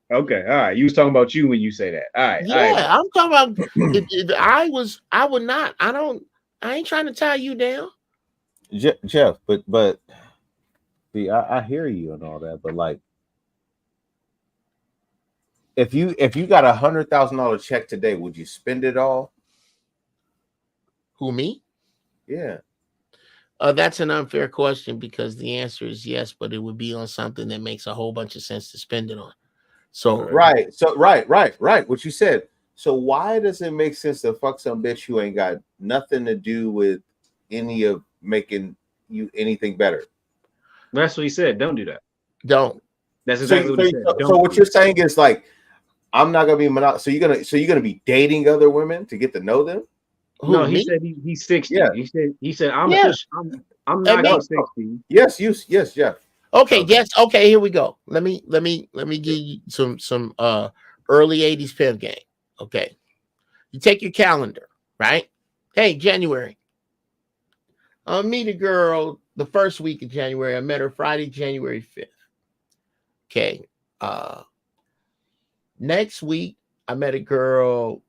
Okay, all right. You was talking about you when you say that. All right, Yeah, I'm talking about I would not. I ain't trying to tie you down. Jeff, but see, I hear you and all that, but like, if you got $100,000 check today, would you spend it all? Who, me? Yeah. That's an unfair question because the answer is yes, but it would be on something that makes a whole bunch of sense to spend it on. So right. Right. So right. What you said. So why does it make sense to fuck some bitch who ain't got nothing to do with any of making you anything better? That's what he said. Don't do that. don't. That's So, exactly what so, he said. so Don't what do you're saying is like, I'm not gonna be So you're gonna be dating other women to get to know them? No, Who, he me? said he's 60. Yeah. He said Yeah. I'm And not me. even No. 60. Yes, Jeff. Okay, Okay. yes. Okay, here we go. Let me give you some early 80s pen game. Okay. You take your calendar, right? Hey, January. I'll meet a girl the first week of January. I met her Friday, January 5th. Okay. Uh Next week, I met a girl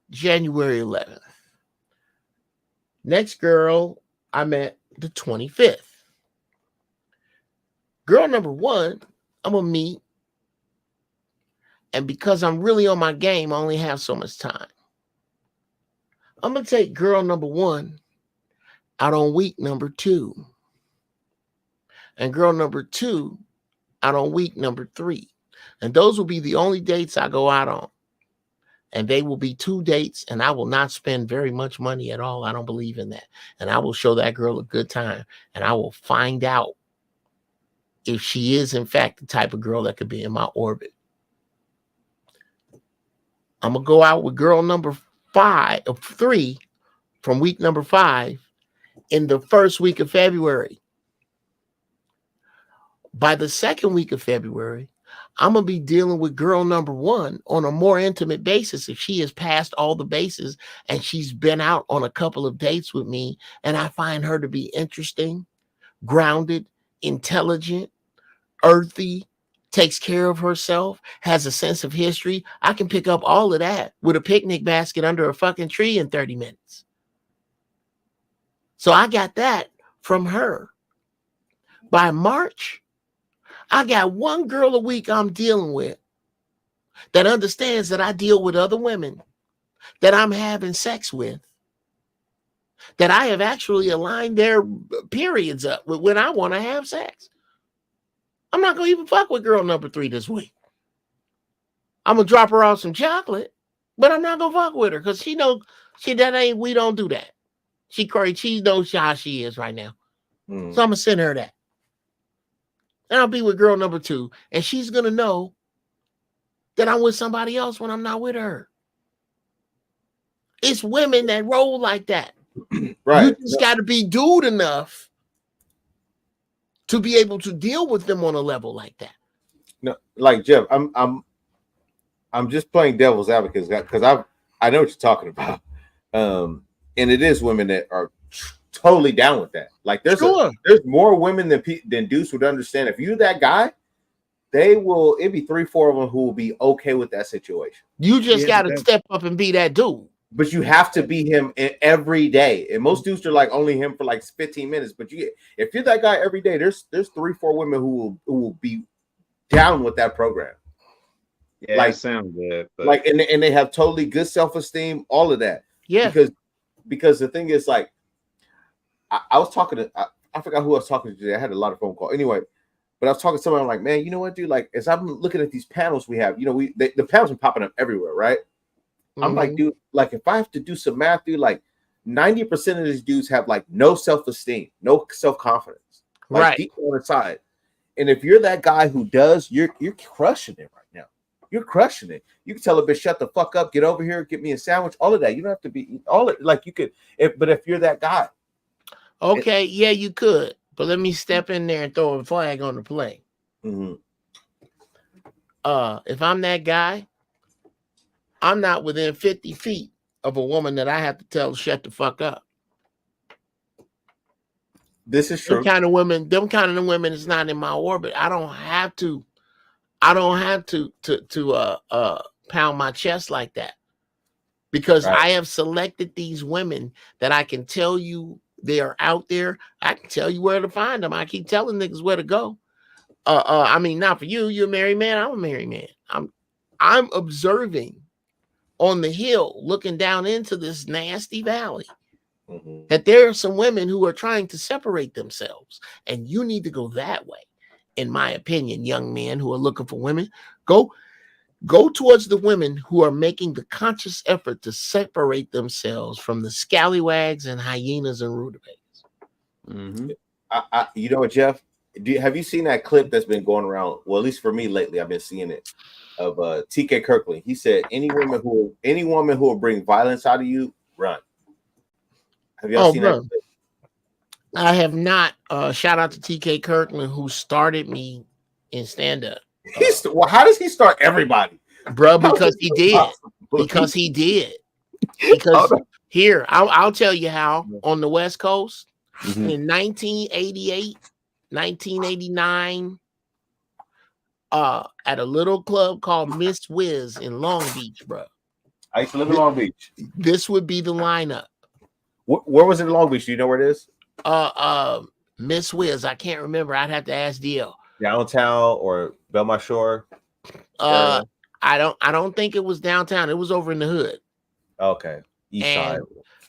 January 11th. Next girl, I met the 25th. Girl number one, I'm gonna meet, and because I'm really on my game, I only have so much time. I'm gonna take girl number one out on week number two, and girl number two out on week number three. And those will be the only dates I go out on. And they will be 2 dates, and I will not spend very much money at all. I don't believe in that. And I will show that girl a good time, and I will find out if she is, in fact, the type of girl that could be in my orbit. I'm going to go out with girl number three from week number 5 in the first week of February. By the second week of February, I'm going to be dealing with girl number one on a more intimate basis if she has passed all the bases and she's been out on a couple of dates with me and I find her to be interesting, grounded, intelligent, earthy, takes care of herself, has a sense of history. I can pick up all of that with a picnic basket under a fucking tree in 30 minutes. So I got that from her. By March, I got one girl a week I'm dealing with that understands that I deal with other women that I'm having sex with, that I have actually aligned their periods up with when I want to have sex. I'm not going to even fuck with girl number 3 this week. I'm going to drop her off some chocolate, but I'm not going to fuck with her because we don't do that. She crazy. She knows how she is right now. So I'm going to send her that. And I'll be with girl number 2, and she's going to know that I'm with somebody else when I'm not with her. It's women that roll like that. Right. You just got to be dude enough to be able to deal with them on a level like that. No, like Jeff, I'm just playing devil's advocate because I know what you're talking about. And it is women that are totally down with that. Like there's more women than dudes would understand. If you're that guy, it'd be 3-4 of them who will be okay with that situation. You just got to step up and be that dude. But you have to be him every day. And most dudes are like only him for like 15 minutes. But if you're that guy every day, there's 3-4 women who will be down with that program. Yeah, like, sounds good. But... Like, and they have totally good self-esteem, all of that. Yeah. Because the thing is, like, I was talking to, I forgot who I was talking to today. I had a lot of phone calls. Anyway, but I was talking to someone, I'm like, man, you know what, dude? Like, as I'm looking at these panels we have, the panels are popping up everywhere, right? Mm-hmm. I'm like, dude, like, if I have to do some math, dude, like, 90% of these dudes have, like, no self-esteem, no self-confidence. Like, right. Deep on the side. And if you're that guy who does, you're crushing it right now. You're crushing it. You can tell a bitch, shut the fuck up, get over here, get me a sandwich, all of that. You don't have to be all it like you could, but if you're that guy. Okay, yeah, you could. But let me step in there and throw a flag on the play. Mm-hmm. If I'm that guy, I'm not within 50 feet of a woman that I have to tell to shut the fuck up. This is true. Them kind of women is not in my orbit. I don't have to I don't have to pound my chest like that, because Right. I have selected these women that I can tell you they are out there. I can tell you where to find them. I keep telling niggas where to go. I mean, not for you. You're a married man. I'm a married man. I'm observing on the hill, looking down into this nasty valley, that there are some women who are trying to separate themselves, and you need to go that way. In my opinion, young men who are looking for women, go towards the women who are making the conscious effort to separate themselves from the scallywags and hyenas and rutabagas. You know what, Jeff? Have you seen that clip that's been going around? Well, at least for me lately, I've been seeing it, of TK Kirkland. He said, any woman who will bring violence out of you, run. Have y'all seen that clip? I have not. Shout out to TK Kirkland, who started me in stand-up. Well, how does he start everybody? Bro, because he did. Because he did. Because here, I'll tell you how. On the West Coast, in 1988, 1989, at a little club called Miss Wiz in Long Beach, bro. I used to live in Long Beach. This would be the lineup. Where was it in Long Beach? Do you know where it is? Miss Wiz. I can't remember. I'd have to ask DL. Downtown or Belmont Shore? I don't think it was downtown. It was over in the hood. Okay. East side.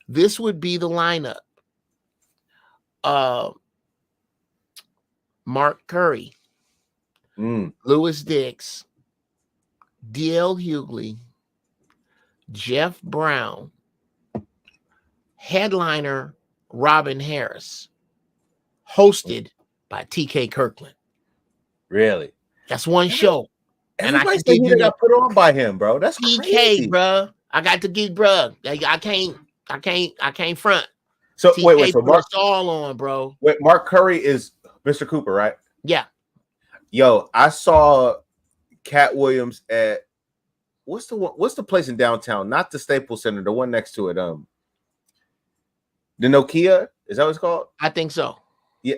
This would be the lineup. Mark Curry, Louis Dix, DL Hughley, Jeff Brown, headliner Robin Harris, hosted by TK Kirkland. Really? That's one show. And I can you got put on by him, bro. That's TK, crazy, bro. I got to get, bro. I can't front. So TK wait. So put us all on, bro. Wait, Mark Curry is Mr. Cooper, right? Yeah. Yo, I saw Cat Williams at what's the place in downtown? Not the Staples Center, the one next to it. The Nokia, is that what it's called? I think so. Yeah.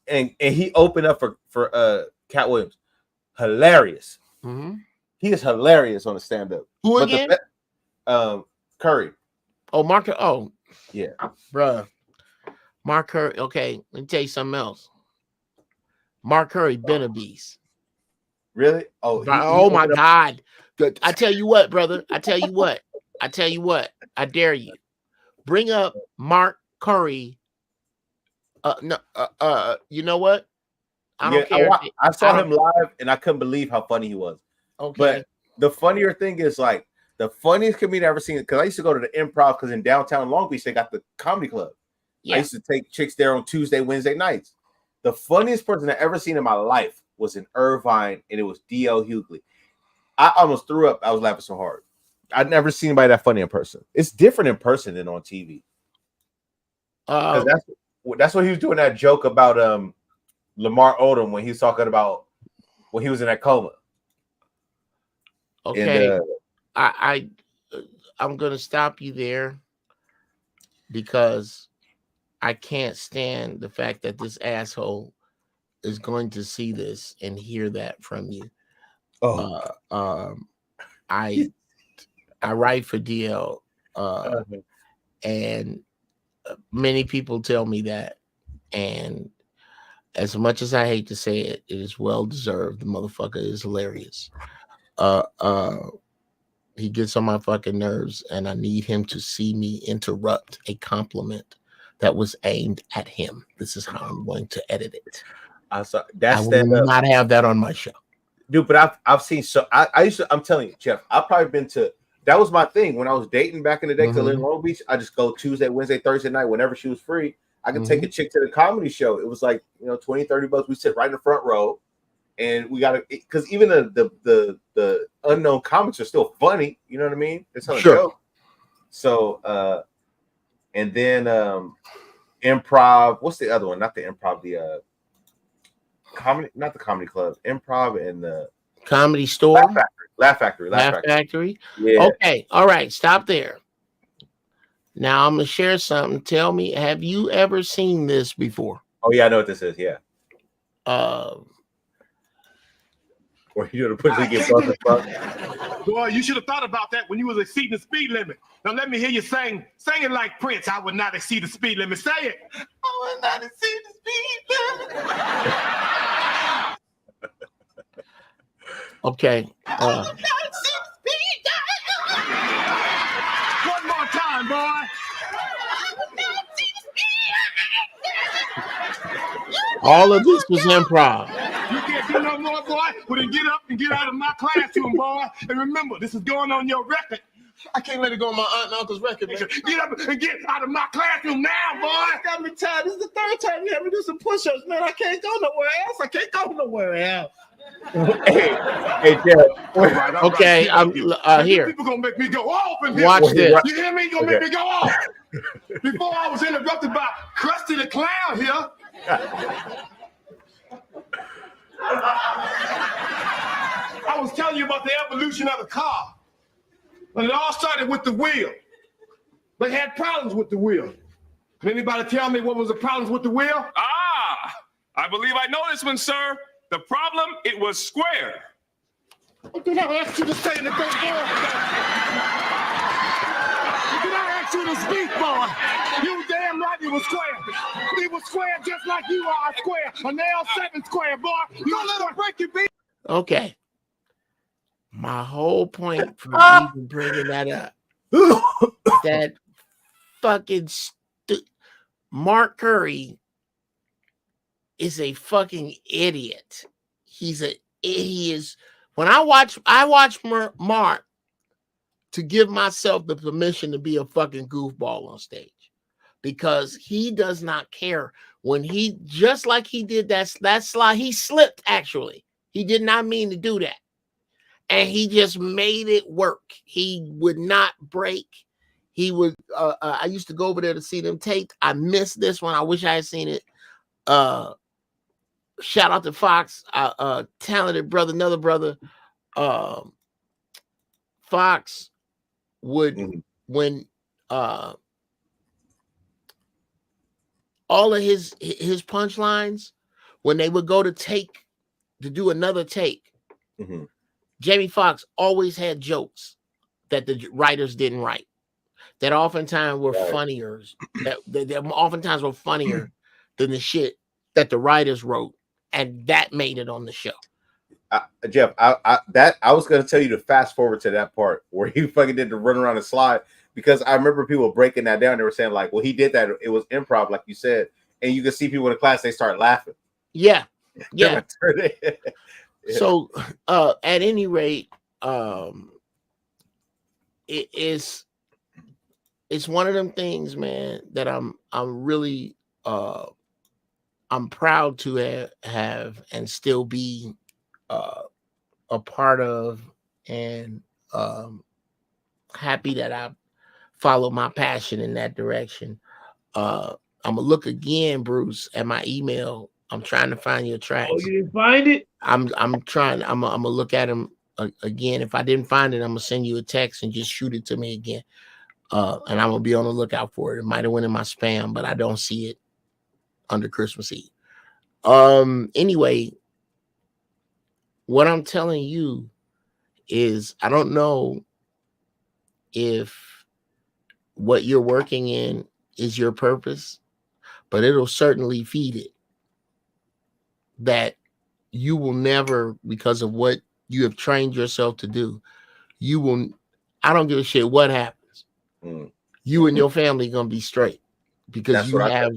And he opened up for Cat Williams. Hilarious. He is hilarious on the stand-up. Who again? Curry. Oh, Mark. Oh, yeah, bruh. Mark Curry. Okay, let me tell you something else. Mark Curry been a beast. Really? Oh, oh my God. I tell you what, brother. I tell you what. I dare you. Bring up Mark Curry. You know what? I don't care. I saw him live and I couldn't believe how funny he was. Okay. But the funnier thing is, like, the funniest comedian I've ever seen, because I used to go to the Improv, because in downtown Long Beach they got the comedy club. Yeah. I used to take chicks there on Tuesday, Wednesday nights. The funniest person I ever seen in my life was in Irvine, and it was DL Hughley. I almost threw up. I was laughing so hard. I'd never seen anybody that funny in person. It's different in person than on TV. That's what he was doing, that joke about Lamar Odom when he was talking about when he was in that coma. Okay, and, I'm gonna stop you there because I can't stand the fact that this asshole is going to see this and hear that from you. I write for DL, and many people tell me that, and as much as I hate to say it, it is well deserved. The motherfucker is hilarious. He gets on my fucking nerves, and I need him to see me interrupt a compliment that was aimed at him. This is how I'm going to edit it. I will not have that on my show, dude. But I've seen I used to. I'm telling you, Jeff. I've probably been to. That was my thing when I was dating back in the day. Because I lived in Long Beach, I just go Tuesday, Wednesday, Thursday night whenever she was free. I could take a chick to the comedy show. It was like, $20-$30. We sit right in the front row, and we got to, because even the unknown comics are still funny. You know what I mean? It's not a joke. So, and then improv. What's the other one? Not the improv. The comedy, not the comedy club. Improv and the Comedy Store. Laugh Factory. Yeah. Okay. All right. Stop there. Now I'm gonna share something. Tell me, have you ever seen this before? Oh yeah, I know what this is. Yeah. Or you know the pussy get busted fuck. Boy, you should have thought about that when you was exceeding the speed limit. Now let me hear you sing it like Prince. I would not exceed the speed limit. Say it. I would not exceed the speed limit. Okay. I would not exceed the speed limit. One more time, boy. I would not exceed the speed limit. All of this was improv. You can't do no more, boy. Well, then get up and get out of my classroom, boy. And remember, this is going on your record. I can't let it go on my aunt and uncle's record, man. Get up and get out of my classroom now, boy. Got me tired. This is the third time you had me do some push-ups, man. I can't go nowhere else. I can't go nowhere else. Hey, Jeff. Okay, I'm here. People gonna make me go off in here. Watch this. You hear me? You gonna make me go off. Before I was interrupted by Krusty the Clown here. I was telling you about the evolution of the car. And it all started with the wheel. They had problems with the wheel. Can anybody tell me what was the problems with the wheel? Ah, I believe I know this one, sir. The problem, it was square. Did I ask you to say anything, boy? Did I ask you to speak, boy? You damn right it was square. It was square just like you are square. A nail 7 square, boy. You don't let them break your beat. Okay. My whole point for even bringing that up, that fucking Mark Curry is a fucking idiot. He is. When I watch Mark to give myself the permission to be a fucking goofball on stage, because he does not care. When he, just like he did that slide, he slipped. Actually, he did not mean to do that. And he just made it work. He would not break. He would. I used to go over there to see them taped. I missed this one. I wish I had seen it. Shout out to Fox, talented brother, another brother. Fox would when all of his punchlines, when they would go to do another take. Mm-hmm. Jamie Foxx always had jokes that the writers didn't write, that oftentimes were funnier, that oftentimes were funnier than the shit that the writers wrote, and that made it on the show. Jeff, I was gonna tell you to fast forward to that part where he fucking did the run around the slide, because I remember people breaking that down. They were saying like, well, he did that. It was improv, like you said, and you can see people in the class, they start laughing. Yeah. Yeah. So at any rate, it's one of them things, man, that I'm really I'm proud to have and still be a part of, and happy that I follow my passion in that direction. I'm gonna look again, Bruce, at my email. I'm trying to find your tracks. Oh, you didn't find it? I'm trying. I'm gonna look at them again. If I didn't find it, I'm gonna send you a text and just shoot it to me again. And I'm gonna be on the lookout for it. It might have went in my spam, but I don't see it under Christmas Eve. Anyway, what I'm telling you is, I don't know if what you're working in is your purpose, but it'll certainly feed it. That you will never, because of what you have trained yourself to do, you will, I don't give a shit what happens. You and your family gonna be straight, because that's you have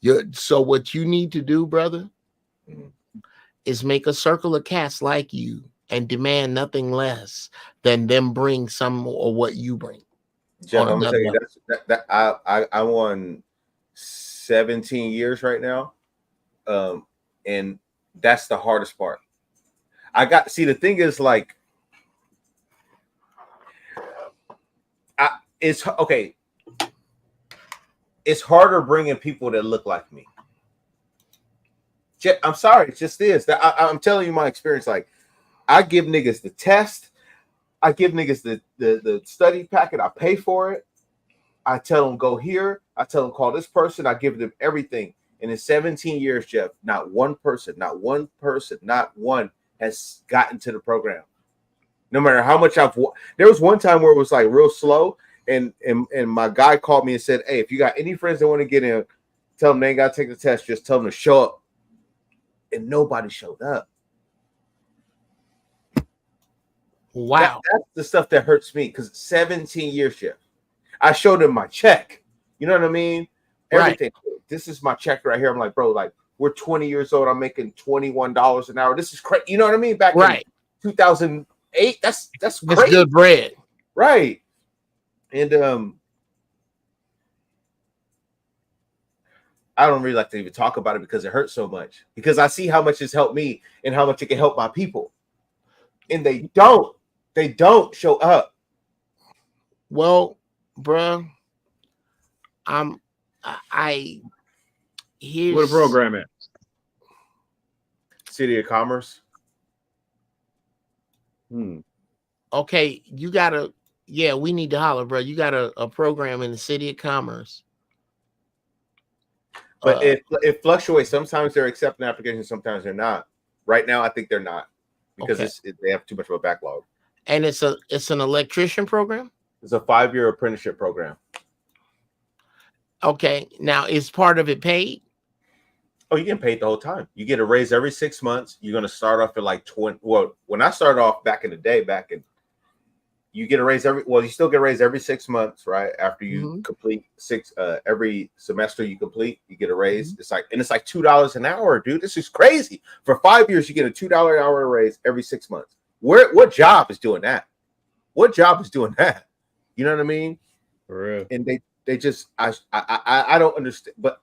your, so what you need to do, brother, is make a circle of cats like you and demand nothing less than them bring some or what you bring. Jeff, I'm gonna tell you that I won 17 years right now. And that's the hardest part. The thing is, like, it's okay. It's harder bringing people that look like me. I'm sorry, it just is. I'm telling you my experience. Like, I give niggas the test. I give niggas the study packet. I pay for it. I tell them go here. I tell them call this person. I give them everything. And in 17 years, Jeff, not one person has gotten to the program. No matter how much there was one time where it was like real slow, and my guy called me and said, "Hey, if you got any friends that want to get in, tell them they ain't got to take the test. Just tell them to show up." And nobody showed up. Wow. That's the stuff that hurts me, because 17 years, Jeff. I showed him my check. You know what I mean? Everything. Right. This is my check right here. I'm like, bro, like, we're 20 years old. I'm making $21 an hour. This is crazy. You know what I mean? Back in 2008, that's crazy. That's good bread. Right. And I don't really like to even talk about it because it hurts so much. Because I see how much it's helped me and how much it can help my people. And they don't show up. Well, bro, here's what a program at City of Commerce. Okay, you gotta, we need to holler, bro. You got a program in the City of Commerce. But it fluctuates. Sometimes they're accepting applications, sometimes they're not. Right now, I think they're not, because they have too much of a backlog. And it's an electrician program? It's a 5-year apprenticeship program. Okay. Now, is part of it paid? Oh, you get paid the whole time. You get a raise every 6 months. You're going to start off at like 20. Well, when I started off back in the day, you get a raise you still get a raise every 6 months, right? After you complete every semester you complete, you get a raise. It's like $2 an hour, dude. This is crazy. For 5 years, you get a $2 an hour raise every 6 months. What job is doing that? What job is doing that? You know what I mean? For real. And they just I don't understand, but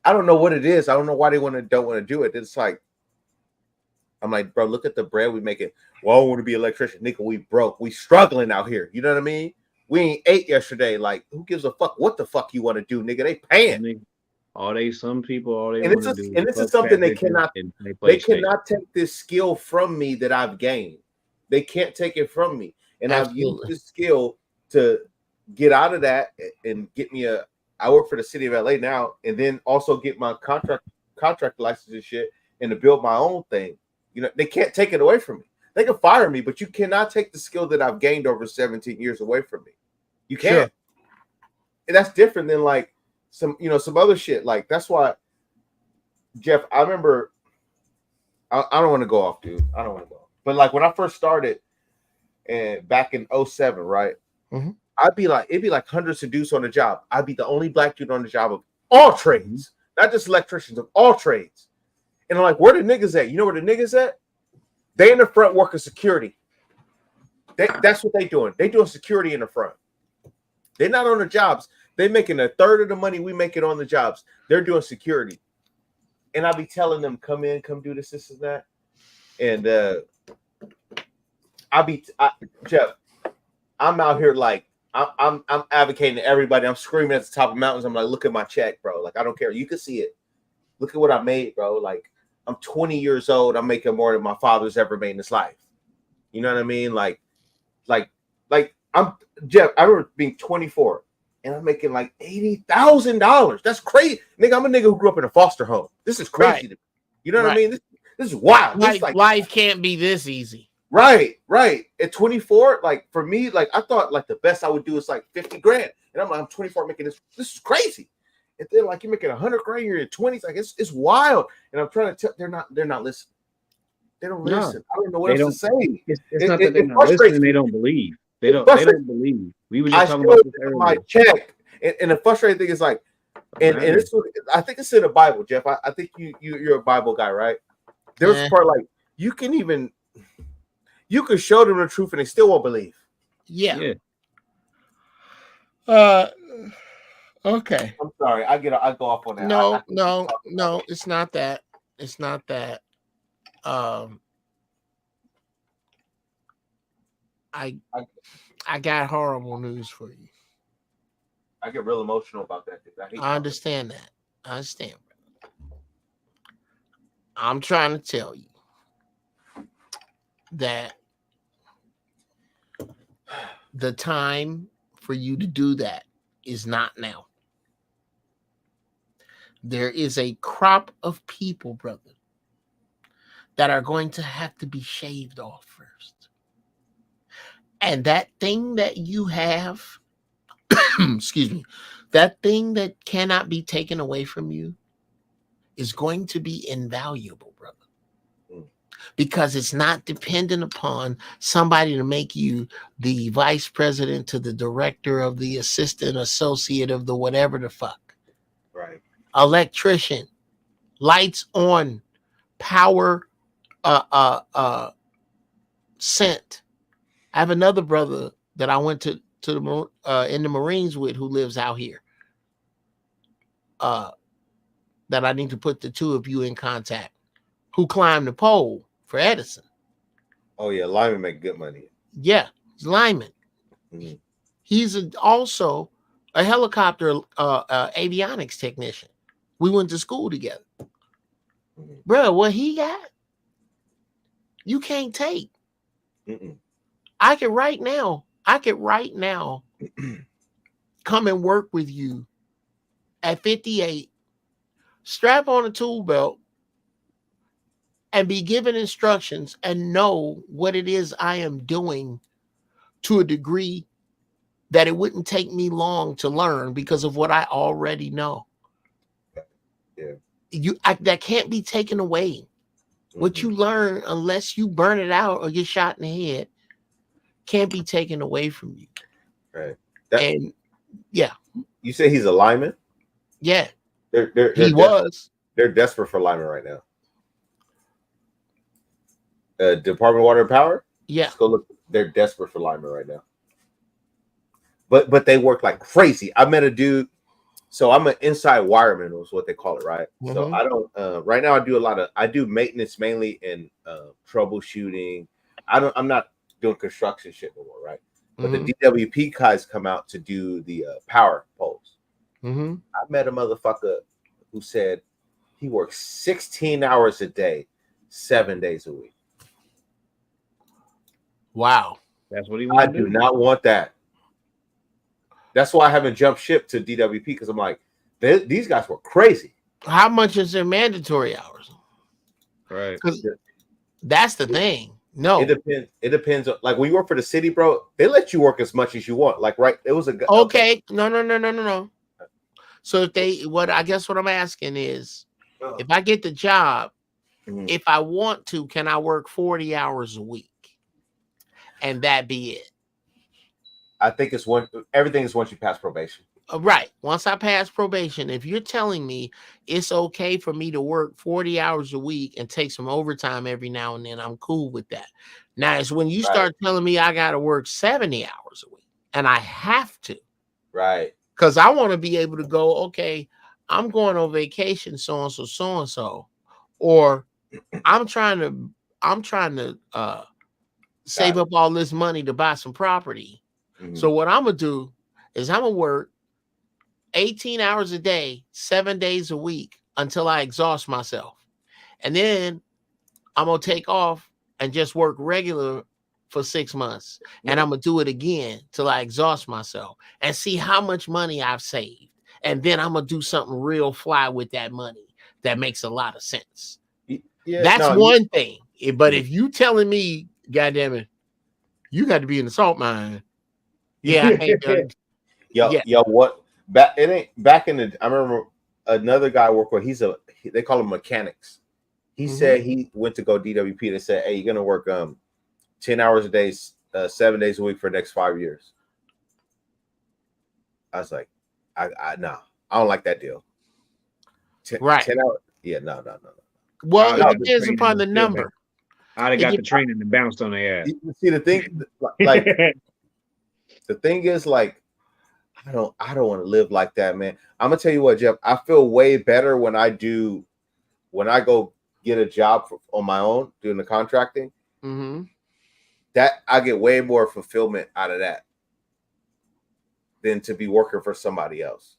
I don't know what it is. I don't know why they don't want to do it. It's like, I'm like, bro, look at the bread we making. Well, I want to be an electrician. Nigga, we broke. We struggling out here. You know what I mean? We ain't ate yesterday. Like, who gives a fuck what the fuck you want to do, nigga? They paying. Some people, all they want to do. And this is something they cannot take this skill from me that I've gained. They can't take it from me. And I've used this skill to get out of that and get me I work for the city of LA now, and then also get my contract license and shit, and to build my own thing. You know, they can't take it away from me. They can fire me, but you cannot take the skill that I've gained over 17 years away from me. You can't. Sure. And that's different than like some other shit. Like, that's why, Jeff, I remember, I don't want to go off, dude. I don't want to go off. But like when I first started and back in 07, right? It'd be like hundreds of dudes on the job. I'd be the only black dude on the job of all trades, not just electricians, of all trades. And I'm like, where the niggas at? You know where the niggas at? They in the front working security. That's what they doing. They doing security in the front. They're not on the jobs. They making a third of the money we make it on the jobs. They're doing security. And I'll be telling them, come in, come do this and that. And Jeff, I'm out here like, I'm advocating to everybody. I'm screaming at the top of mountains. I'm like, look at my check, bro. Like, I don't care. You can see it. Look at what I made, bro. Like, I'm 20 years old. I'm making more than my father's ever made in his life. You know what I mean? Like I'm Jeff. I remember being 24 and I'm making like $80,000. That's crazy, nigga. I'm a nigga who grew up in a foster home. This is crazy. Right. You know what I mean? This is wild. Life can't be this easy. Right. At 24, like for me, like I thought like the best I would do is like 50 grand. And I'm like, I'm 24 making this. This is crazy. And then like you're making 100 grand, you're in 20s, like it's wild. And I'm trying to tell they're not listening. They don't listen. I don't know what else to say. It's not that they're not listening, they don't believe. They don't believe. We were just talking about this earlier. My check. And the frustrating thing is like, and it's, I think it's in the Bible, Jeff. I think you're a Bible guy, right? There's a part like you can show them the truth and they still won't believe. Yeah. Okay. I'm sorry. I go off on that. No, it's not that. It's not that. I got horrible news for you. I get real emotional about that. I understand that. I understand. I'm trying to tell you that the time for you to do that is not now. There is a crop of people, brother, that are going to have to be shaved off first. And that thing that you have, excuse me, that thing that cannot be taken away from you is going to be invaluable, brother. Because it's not dependent upon somebody to make you the vice president to the director of the assistant associate of the whatever the fuck. Right. Electrician, lights on, power, scent. I have another brother that I went to the in the Marines with who lives out here. That I need to put the two of you in contact. Who climbed the pole for Edison? Oh yeah, linemen make good money. Yeah, he's lineman. Mhm. He's also a helicopter avionics technician. We went to school together. Mhm. Bro, what he got, you can't take. Mm-mm. I could right now come and work with you at 58, strap on a tool belt, and be given instructions and know what it is I am doing to a degree that it wouldn't take me long to learn because of what I already know. Yeah. That can't be taken away. Mm-hmm. What you learn, unless you burn it out or get shot in the head, can't be taken away from you. Right. And yeah. You say he's a lineman? Yeah. They're They're desperate for linemen right now. Department of Water and Power? Yeah. Just go look. They're desperate for linemen right now. But they work like crazy. I met a dude. So I'm an inside wireman, was what they call it, right? Mm-hmm. So I don't. Right now, I do maintenance mainly in troubleshooting. I'm not doing construction shit no more, right? But the DWP guys come out to do the power poles. Mm-hmm. I met a motherfucker who said he works 16 hours a day, 7 days a week. Wow. That's what he wants. I do not want that. That's why I haven't jumped ship to DWP, because I'm like, these guys were crazy. How much is their mandatory hours? Right. That's the thing. No, it depends. It depends. Like when you work for the city, bro, they let you work as much as you want. Like, right? It was a okay. No. So what I'm asking is, if I get the job, if I want to, can I work 40 hours a week? And that be it. I think everything is once you pass probation. Right. Once I pass probation, if you're telling me it's okay for me to work 40 hours a week and take some overtime every now and then, I'm cool with that. Now, it's when you start telling me I got to work 70 hours a week and I have to. Right. Because I want to be able to go, okay, I'm going on vacation, so-and-so. Or I'm trying to save up all this money to buy some property. Mm-hmm. So what I'm going to do is I'm going to work 18 hours a day, 7 days a week until I exhaust myself. And then I'm going to take off and just work regular for 6 months. And I'm going to do it again till I exhaust myself and see how much money I've saved. And then I'm going to do something real fly with that money that makes a lot of sense. Yeah, that's one thing. But if you telling me, goddamn it, you got to be in the salt mine. Yeah, I ain't done. Yo, what? Back in the. I remember another guy I work with. They call him mechanics. He said he went to go DWP. They said, "Hey, you're gonna work 10 hours a day, 7 days a week for the next 5 years." I was like, no, I don't like that deal. 10 hours? Yeah, no. Well, it depends upon the number. I'd have got the training and bounced on their ass. You see, the thing, like, the thing is, like, I don't want to live like that, man. I'm gonna tell you what, Jeff. I feel way better when I go get a job on my own doing the contracting. Mm-hmm. That I get way more fulfillment out of that than to be working for somebody else.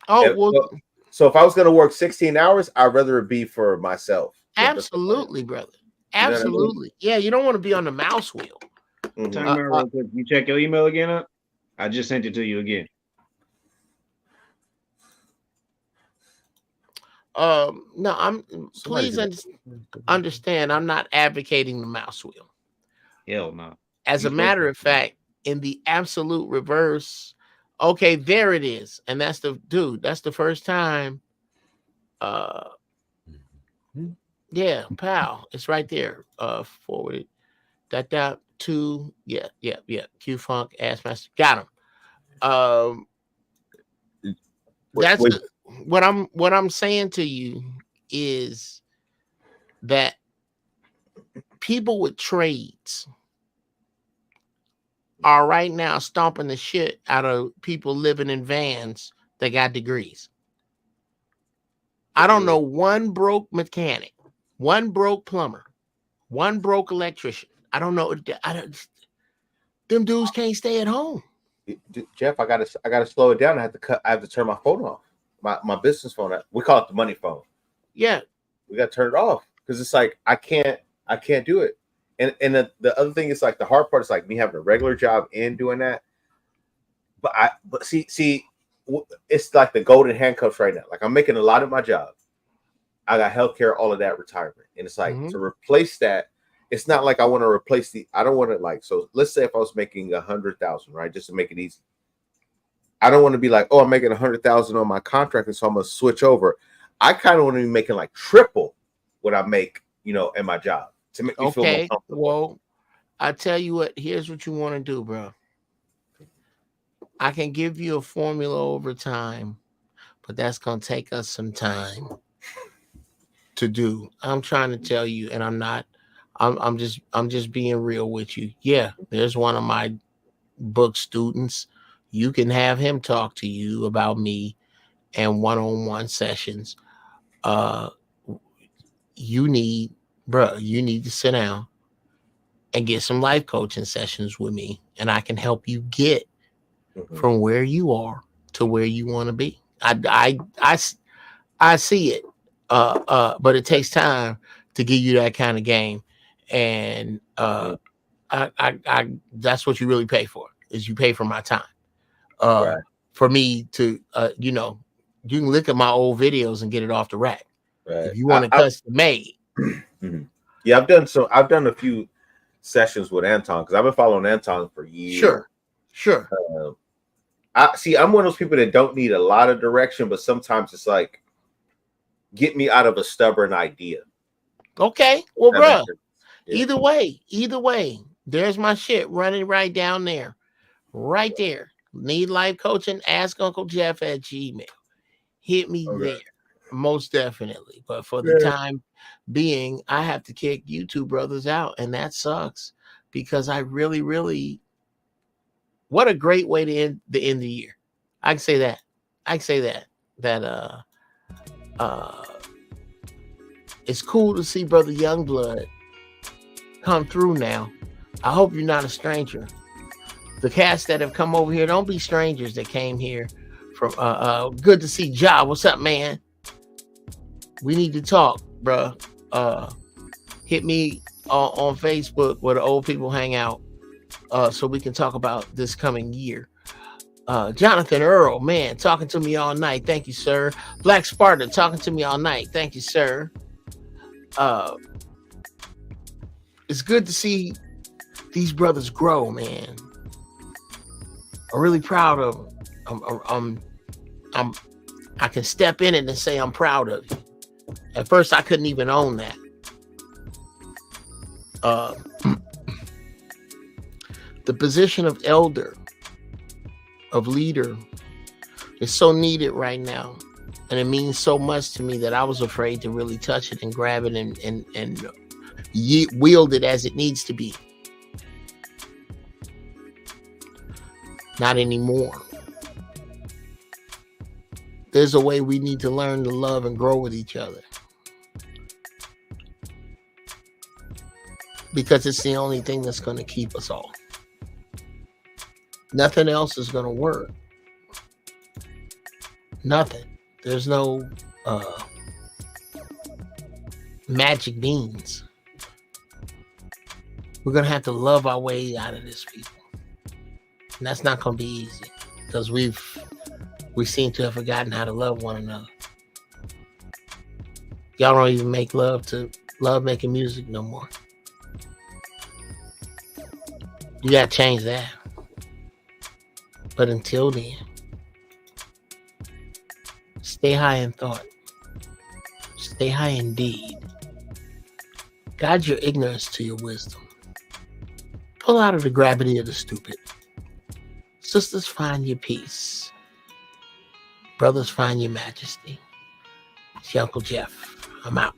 So if I was gonna work 16 hours, I'd rather it be for myself. Absolutely, brother. Absolutely. You know what I mean? Yeah, you don't want to be on the mouse wheel. Mm-hmm. You check your email again up? I just sent it to you again. No, please understand. I'm not advocating the mouse wheel. Hell no. As a matter of fact, in the absolute reverse. Okay, there it is, and that's the first time. Yeah, pal, it's right there. Forwarded. That to yeah. Q Funk Ass Master got him. That's what I'm saying to you is that people with trades are right now stomping the shit out of people living in vans that got degrees. I don't know one broke mechanic, one broke plumber, one broke electrician. I don't know. Them dudes can't stay at home. Jeff, I gotta slow it down. I have to turn my phone off. My business phone. We call it the money phone. Yeah. We gotta turn it off because it's like I can't do it. And the other thing is like the hard part is like me having a regular job and doing that. But see, it's like the golden handcuffs right now. Like I'm making a lot of my job. I got healthcare, all of that, retirement, and it's like to replace that. It's not like I want to replace I don't want to like. So let's say if I was making 100,000, right, just to make it easy. I don't want to be like, oh, I'm making 100,000 on my contract, and so I'm gonna switch over. I kind of want to be making like triple what I make, in my job to make me feel more comfortable. Well, I tell you what. Here's what you want to do, bro. I can give you a formula over time, but that's gonna take us some time to do. I'm trying to tell you, and I'm not. I'm just being real with you. Yeah, there's one of my book students. You can have him talk to you about me and one-on-one sessions. You need to sit down and get some life coaching sessions with me, and I can help you get from where you are to where you want to be. I see it, but it takes time to give you that kind of game, and that's what you really pay for. Is you pay for my time. Right. For me to, you can look at my old videos and get it off the rack. Right. If you want it custom made. Yeah, I've done a few sessions with Anton because I've been following Anton for years. Sure. I'm one of those people that don't need a lot of direction, but sometimes it's like get me out of a stubborn idea. Okay. Well, bro, either way, there's my shit running right down there. Right there. Need life coaching? Ask Uncle Jeff at Gmail. Hit me there. Most definitely. But for the time being, I have to kick you two brothers out, and that sucks because I really, really, what a great way to end the year. I can say that. It's cool to see Brother Youngblood come through now. I hope you're not a stranger. The cats that have come over here, don't be strangers that came here from good to see Ja. What's up, man? We need to talk, bro. Hit me on Facebook where the old people hang out, so we can talk about this coming year. Jonathan Earl, man, talking to me all night. Thank you, sir. Black Sparta, talking to me all night. Thank you, sir. It's good to see these brothers grow, man. I'm really proud of them. I can step in it and say I'm proud of you. At first, I couldn't even own that. The position of elder, of leader, is so needed right now, and it means so much to me that I was afraid to really touch it and grab it and wield it as it needs to be. Not anymore. There's a way we need to learn to love and grow with each other. Because it's the only thing that's going to keep us all. Nothing else is going to work. Nothing. There's no magic beans. We're going to have to love our way out of this, people. And that's not going to be easy because we seem to have forgotten how to love one another. Y'all don't even make love making music no more. You gotta change that. But until then, stay high in thought. Stay high in deed. Guide your ignorance to your wisdom. Pull out of the gravity of the stupid. Sisters, find your peace. Brothers, find your majesty. It's your Uncle Jeff. I'm out.